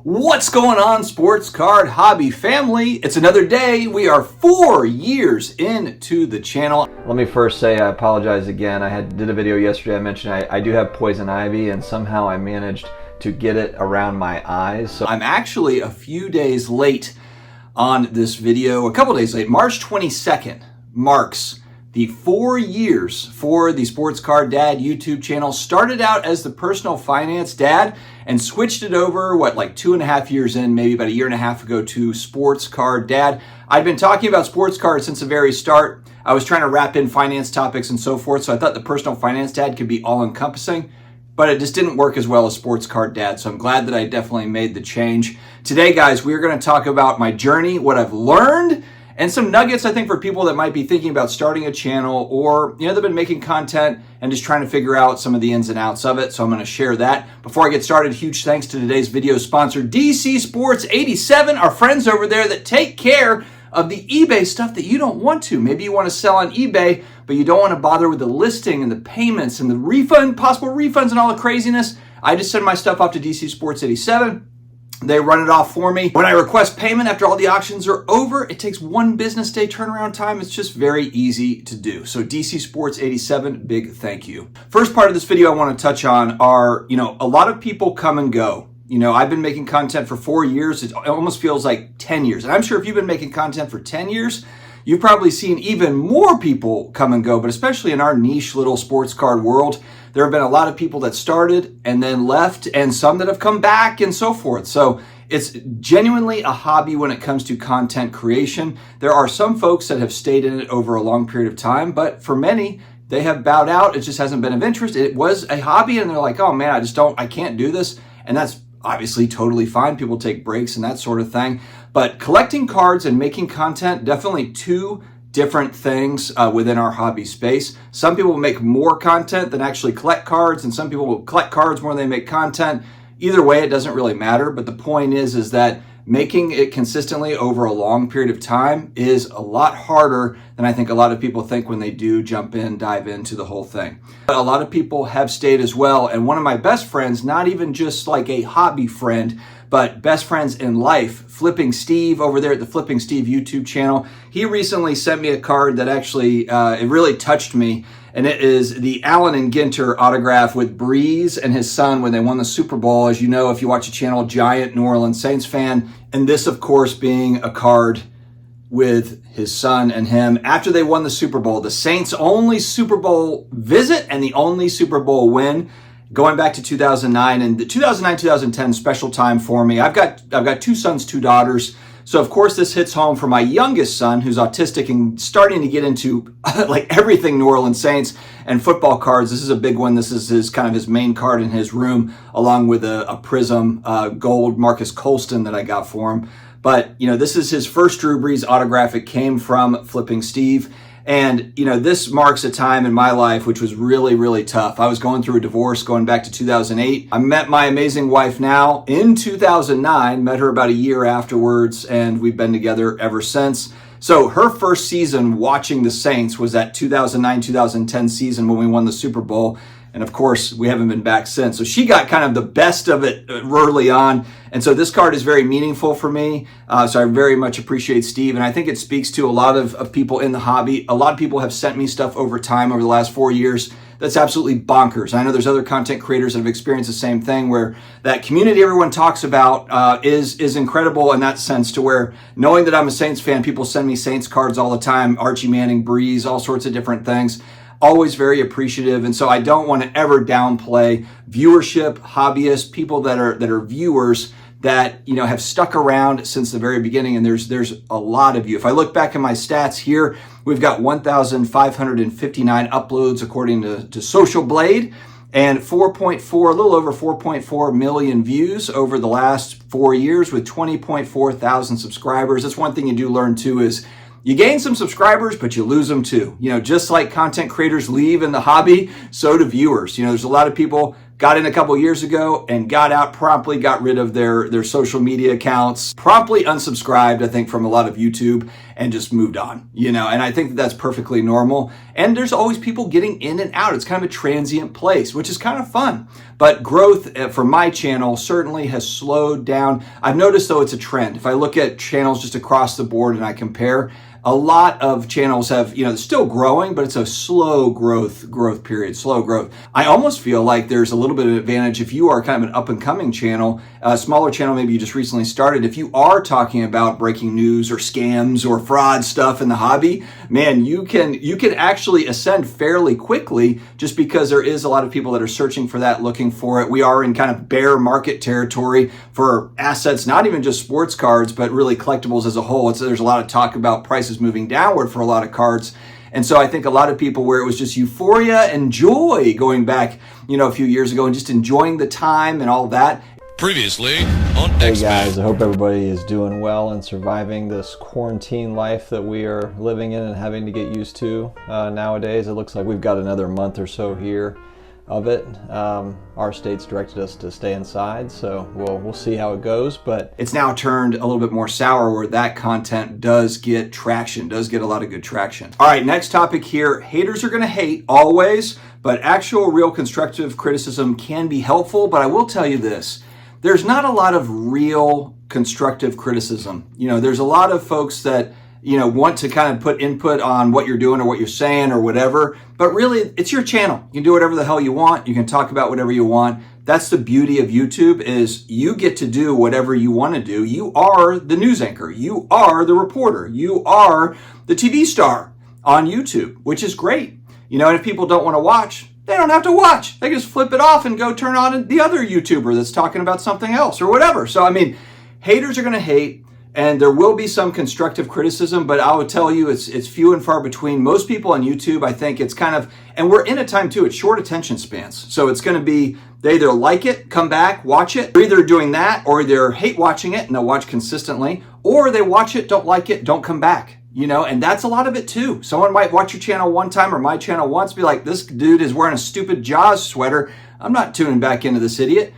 What's going on, sports card hobby family? It's another day. We are 4 years into the channel. Let me first say I apologize again. I did a video yesterday. I mentioned I do have poison ivy, and somehow I managed to get it around my eyes. So I'm actually a few days late on this video, a couple days late. March 22nd marks the 4 years for the Sports Card Dad YouTube channel. Started out as the Personal Finance Dad and switched it over, like 2.5 years in, maybe about a year and a half ago, to Sports Card Dad. I'd been talking about sports cards since the very start. I was trying to wrap in finance topics and so forth, so I thought the Personal Finance Dad could be all-encompassing, but it just didn't work as well as Sports Card Dad, so I'm glad that I definitely made the change. Today, guys, we're going to talk about my journey, what I've learned, and some nuggets, I think, for people that might be thinking about starting a channel or, they've been making content and just trying to figure out some of the ins and outs of it. So I'm going to share that. Before I get started, huge thanks to today's video sponsor, DC Sports 87, our friends over there that take care of the eBay stuff that you don't want to. Maybe you want to sell on eBay, but you don't want to bother with the listing and the payments and the possible refunds and all the craziness. I just send my stuff off to DC Sports 87. They run it off for me. When I request payment after all the auctions are over, it takes 1 business day turnaround time. It's just very easy to do. So DC Sports 87, big thank you. First part of this video I want to touch on are, a lot of people come and go. I've been making content for 4 years. It almost feels like 10 years. And I'm sure if you've been making content for 10 years, you've probably seen even more people come and go, but especially in our niche little sports card world, there have been a lot of people that started and then left, and some that have come back and so forth. So it's genuinely a hobby when it comes to content creation. There are some folks that have stayed in it over a long period of time, but for many, they have bowed out. It just hasn't been of interest. It was a hobby and they're like, oh man, I can't do this. And that's obviously totally fine. People take breaks and that sort of thing. But collecting cards and making content, definitely two different things within our hobby space. Some people will make more content than actually collect cards, and some people will collect cards more than they make content. Either way, it doesn't really matter. But the point is that making it consistently over a long period of time is a lot harder than I think a lot of people think when they do dive into the whole thing. But a lot of people have stayed as well. And one of my best friends, not even just like a hobby friend, but best friends in life, Flipping Steve over there at the Flipping Steve YouTube channel. He recently sent me a card that actually, it really touched me. And it is the Allen and Ginter autograph with Breeze and his son when they won the Super Bowl. As you know, if you watch the channel, giant New Orleans Saints fan. And this, of course, being a card with his son and him after they won the Super Bowl. The Saints' only Super Bowl visit and the only Super Bowl win, going back to 2009, and the 2009-2010 special time for me. I've got 2 sons, 2 daughters. So of course this hits home for my youngest son, who's autistic and starting to get into like everything New Orleans Saints and football cards. This is a big one. This is his main card in his room, along with a Prism gold Marcus Colston that I got for him. But this is his first Drew Brees autograph. It came from Flipping Steve. And, this marks a time in my life which was really, really tough. I was going through a divorce going back to 2008. I met my amazing wife now in 2009, met her about a year afterwards, and we've been together ever since. So her first season watching the Saints was that 2009-2010 season when we won the Super Bowl. And of course, we haven't been back since. So she got kind of the best of it early on. And so this card is very meaningful for me. So I very much appreciate Steve. And I think it speaks to a lot of people in the hobby. A lot of people have sent me stuff over time over the last 4 years that's absolutely bonkers. I know there's other content creators that have experienced the same thing, where that community everyone talks about is incredible in that sense, to where knowing that I'm a Saints fan, people send me Saints cards all the time, Archie Manning, Breeze, all sorts of different things. Always very appreciative. And so I don't want to ever downplay viewership, hobbyists, people that are viewers that, have stuck around since the very beginning. And there's a lot of you. If I look back at my stats here, we've got 1,559 uploads according to Social Blade, and a little over 4.4 million views over the last 4 years with 20.4 thousand subscribers. That's one thing you do learn too, is you gain some subscribers, but you lose them too. Just like content creators leave in the hobby, so do viewers. There's a lot of people got in a couple years ago and got out promptly, got rid of their social media accounts, promptly unsubscribed, I think, from a lot of YouTube, and just moved on, and I think that that's perfectly normal. And there's always people getting in and out. It's kind of a transient place, which is kind of fun. But growth for my channel certainly has slowed down. I've noticed, though, it's a trend. If I look at channels just across the board and I compare, a lot of channels have, still growing, but it's a slow growth period, slow growth. I almost feel like there's a little bit of advantage if you are kind of an up and coming channel, a smaller channel, maybe you just recently started. If you are talking about breaking news or scams or fraud stuff in the hobby, man, you can actually ascend fairly quickly just because there is a lot of people that are searching for that, looking for it. We are in kind of bear market territory for assets, not even just sports cards, but really collectibles as a whole. There's a lot of talk about prices moving downward for a lot of cards. And so I think a lot of people, where it was just euphoria and joy going back, a few years ago, and just enjoying the time and all that. Previously on Hey guys, I hope everybody is doing well and surviving this quarantine life that we are living in and having to get used to nowadays. It looks like we've got another month or so here of it. Our state's directed us to stay inside, so we'll see how it goes. But it's now turned a little bit more sour, where that content does get traction, does get a lot of good traction. All right, next topic here. Haters are going to hate always, but actual real constructive criticism can be helpful. But I will tell you this. There's not a lot of real constructive criticism. There's a lot of folks that want to kind of put input on what you're doing or what you're saying or whatever, but really it's your channel. You can do whatever the hell you want. You can talk about whatever you want. That's the beauty of YouTube, is you get to do whatever you want to do. You are the news anchor. You are the reporter. You are the TV star on YouTube, which is great. And if people don't want to watch, they don't have to watch. They can just flip it off and go turn on the other YouTuber that's talking about something else or whatever. So, haters are going to hate, and there will be some constructive criticism, but I would tell you it's few and far between. Most people on YouTube, I think it's kind of, and we're in a time too, it's short attention spans. So it's going to be, they either like it, come back, watch it. They're either doing that, or they're hate watching it and they'll watch consistently, or they watch it, don't like it, don't come back. And that's a lot of it too. Someone might watch your channel one time or my channel once, be like, this dude is wearing a stupid Jaws sweater. I'm not tuning back into this idiot.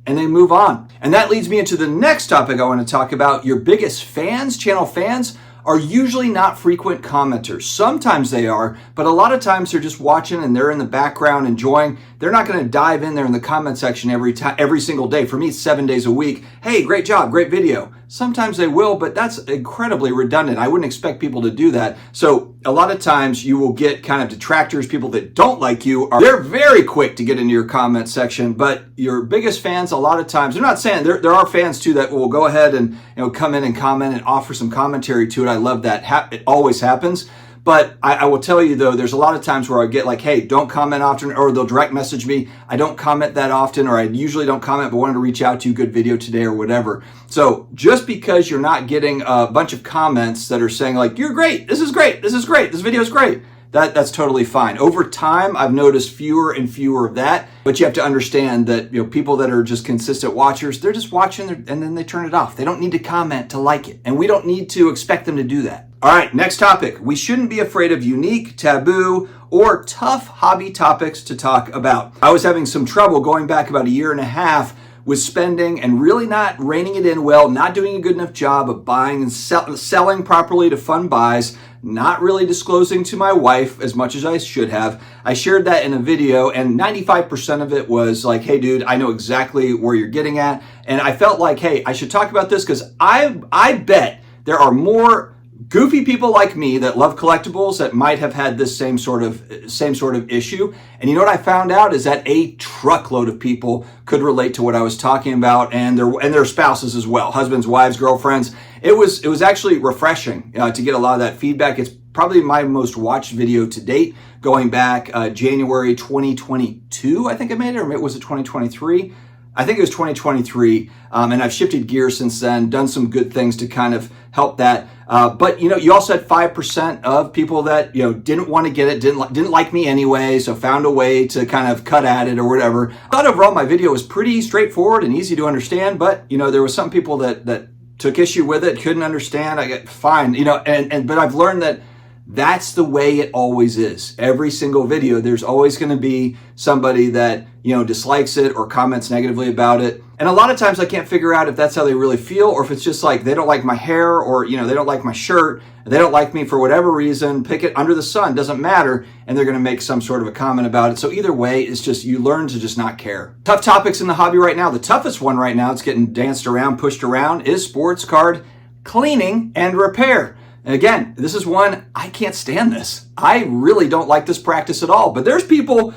And they move on. And that leads me into the next topic I want to talk about. Your biggest fans, channel fans, are usually not frequent commenters. Sometimes they are, but a lot of times they're just watching and they're in the background enjoying. They're not going to dive in there in the comment section every single day. For me, it's 7 days a week. Hey, great job, great video. Sometimes they will, but that's incredibly redundant. I wouldn't expect people to do that. So a lot of times you will get kind of detractors, people that don't like you. They're very quick to get into your comment section, but your biggest fans, a lot of times, they're not saying, there are fans too that will go ahead and come in and comment and offer some commentary to it. I love that. It always happens. But I will tell you, though, there's a lot of times where I get like, hey, don't comment often, or they'll direct message me. I don't comment that often, or I usually don't comment, but wanted to reach out to you, good video today or whatever. So just because you're not getting a bunch of comments that are saying like, you're great, this is great, this is great, this video is great, that's totally fine. Over time, I've noticed fewer and fewer of that, but you have to understand that people that are just consistent watchers, they're just watching and then they turn it off. They don't need to comment to like it, and we don't need to expect them to do that. All right, next topic. We shouldn't be afraid of unique, taboo, or tough hobby topics to talk about. I was having some trouble going back about a year and a half with spending and really not reining it in well, not doing a good enough job of buying and selling properly to fund buys, not really disclosing to my wife as much as I should have. I shared that in a video, and 95% of it was like, hey dude, I know exactly where you're getting at. And I felt like, hey, I should talk about this because I bet there are more goofy people like me that love collectibles that might have had this same sort of issue. And you know what I found out is that a truckload of people could relate to what I was talking about, and their spouses as well, husbands, wives, girlfriends. It was actually refreshing to get a lot of that feedback. It's probably my most watched video to date, going back January 2022, I think I made it, or was it 2023? I think it was 2023, and I've shifted gears since then, done some good things to kind of help that. But you also had 5% of people that didn't want to get it, didn't like me anyway, so found a way to kind of cut at it or whatever. I thought overall my video was pretty straightforward and easy to understand, but there was some people that took issue with it, couldn't understand. I get fine, but I've learned that That's the way it always is. Every single video, there's always going to be somebody that, dislikes it or comments negatively about it. And a lot of times I can't figure out if that's how they really feel or if it's just like they don't like my hair or, they don't like my shirt. They don't like me for whatever reason. Pick it under the sun, doesn't matter. And they're going to make some sort of a comment about it. So either way, it's just you learn to just not care. Tough topics in the hobby right now. The toughest one right now, it's getting danced around, pushed around, is sports card cleaning and repair. And again, this is one, I can't stand this. I really don't like this practice at all. But there's people,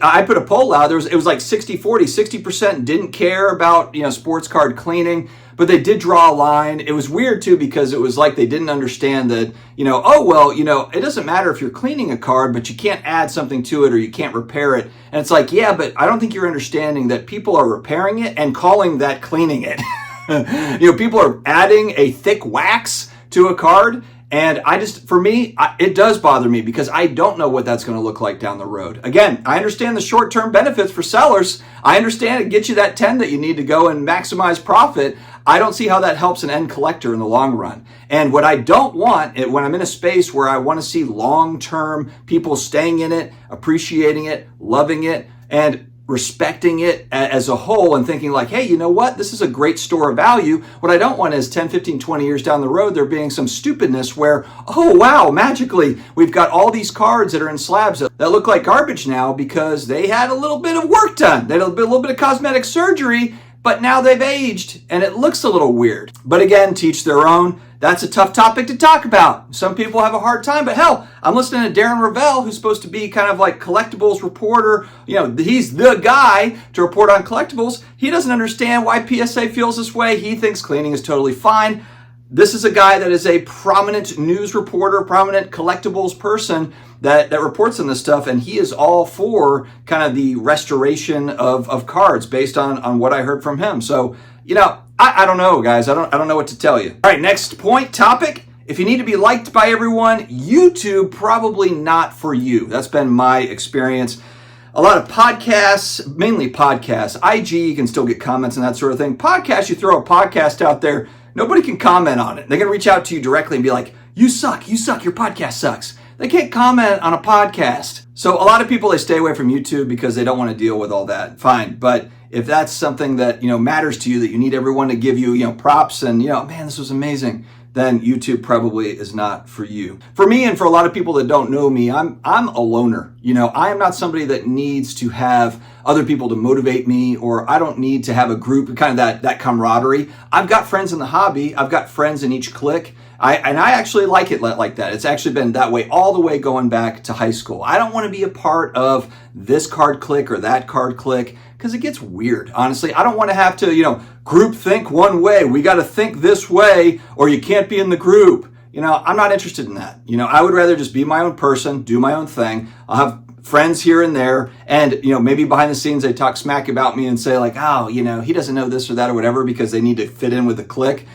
I put a poll out, it was like 60-40, 60% didn't care about, sports card cleaning, but they did draw a line. It was weird too, because it was like they didn't understand that, it doesn't matter if you're cleaning a card, but you can't add something to it or you can't repair it. And it's like, yeah, but I don't think you're understanding that people are repairing it and calling that cleaning it. People are adding a thick wax to a card. And it does bother me because I don't know what that's going to look like down the road. Again, I understand the short-term benefits for sellers. I understand it gets you that 10 that you need to go and maximize profit. I don't see how that helps an end collector in the long run. And what I don't want, when I'm in a space where I want to see long-term people staying in it, appreciating it, loving it, and respecting it as a whole and thinking like, hey, you know what? This is a great store of value. What I don't want is 10, 15, 20 years down the road, there being some stupidness where, oh, wow, magically, we've got all these cards that are in slabs that look like garbage now because they had a little bit of work done. They had a little bit of cosmetic surgery, but now they've aged and it looks a little weird. But again, teach their own. That's a tough topic to talk about. Some people have a hard time, but hell, I'm listening to Darren Ravel, who's supposed to be kind of like collectibles reporter. He's the guy to report on collectibles. He doesn't understand why PSA feels this way. He thinks cleaning is totally fine. This is a guy that is a prominent news reporter, prominent collectibles person that reports on this stuff, and he is all for kind of the restoration of cards based on what I heard from him. So, I don't know, guys. I don't know what to tell you. All right, next topic. If you need to be liked by everyone, YouTube probably not for you. That's been my experience. A lot of podcasts, mainly podcasts. IG, you can still get comments and that sort of thing. Podcasts, you throw a podcast out there, nobody can comment on it. They're going to reach out to you directly and be like, you suck, your podcast sucks. They can't comment on a podcast. So a lot of people, they stay away from YouTube because they don't want to deal with all that. Fine. But if that's something that, matters to you, that you need everyone to give you, props and, man, this was amazing, then YouTube probably is not for you. For me and for a lot of people that don't know me, I'm a loner. I am not somebody that needs to have other people to motivate me, or I don't need to have a group, kind of that camaraderie. I've got friends in the hobby. I've got friends in each clique. I actually like it like that. It's actually been that way all the way going back to high school. I don't want to be a part of this card clique or that card clique because it gets weird. Honestly, I don't want to have to, group think one way. We got to think this way or you can't be in the group. I'm not interested in that. I would rather just be my own person, do my own thing. I'll have friends here and there, and maybe behind the scenes they talk smack about me and say like, oh, he doesn't know this or that or whatever because they need to fit in with the clique.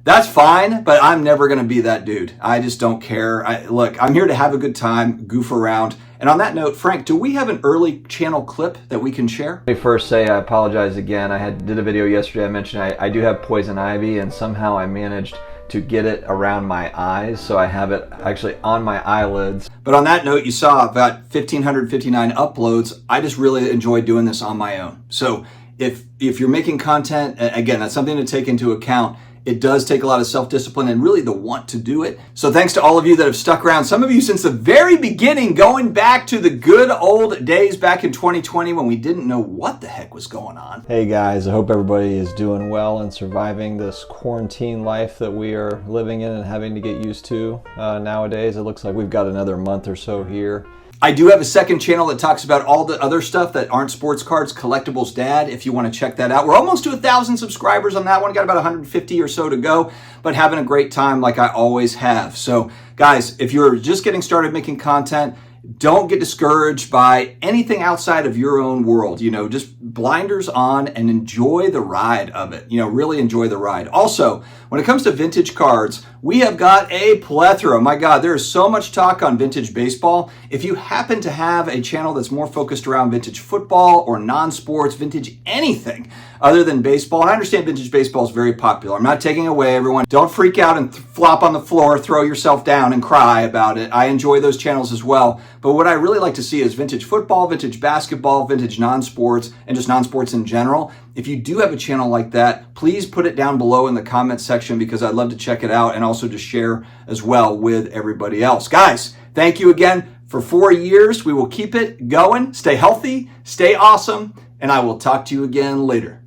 That's fine, but I'm never going to be that dude. I just don't care. Look, I'm here to have a good time, goof around. And on that note, Frank, do we have an early channel clip that we can share? Let me first say I apologize again. I did a video yesterday. I mentioned I do have poison ivy, and somehow I managed to get it around my eyes, so I have it actually on my eyelids. But on that note, you saw about 1,559 uploads. I just really enjoy doing this on my own. So if you're making content, again, that's something to take into account. It does take a lot of self-discipline and really the want to do it. So thanks to all of you that have stuck around. Some of you since the very beginning, going back to the good old days back in 2020 when we didn't know what the heck was going on. Hey guys, I hope everybody is doing well and surviving this quarantine life that we are living in and having to get used to nowadays. It looks like we've got another month or so here. I do have a second channel that talks about all the other stuff that aren't sports cards, Collectibles Dad, if you want to check that out. We're almost to 1,000 subscribers on that one. Got about 150 or so to go, but having a great time like I always have. So guys, if you're just getting started making content, don't get discouraged by anything outside of your own world. Just blinders on and enjoy the ride of it. Really enjoy the ride. Also, when it comes to vintage cards, we have got a plethora. My God, there is so much talk on vintage baseball. If you happen to have a channel that's more focused around vintage football or non-sports, vintage anything, other than baseball. And I understand vintage baseball is very popular. I'm not taking away everyone. Don't freak out and flop on the floor, throw yourself down and cry about it. I enjoy those channels as well. But what I really like to see is vintage football, vintage basketball, vintage non-sports, and just non-sports in general. If you do have a channel like that, please put it down below in the comments section because I'd love to check it out and also to share as well with everybody else. Guys, thank you again for 4 years. We will keep it going. Stay healthy, stay awesome, and I will talk to you again later.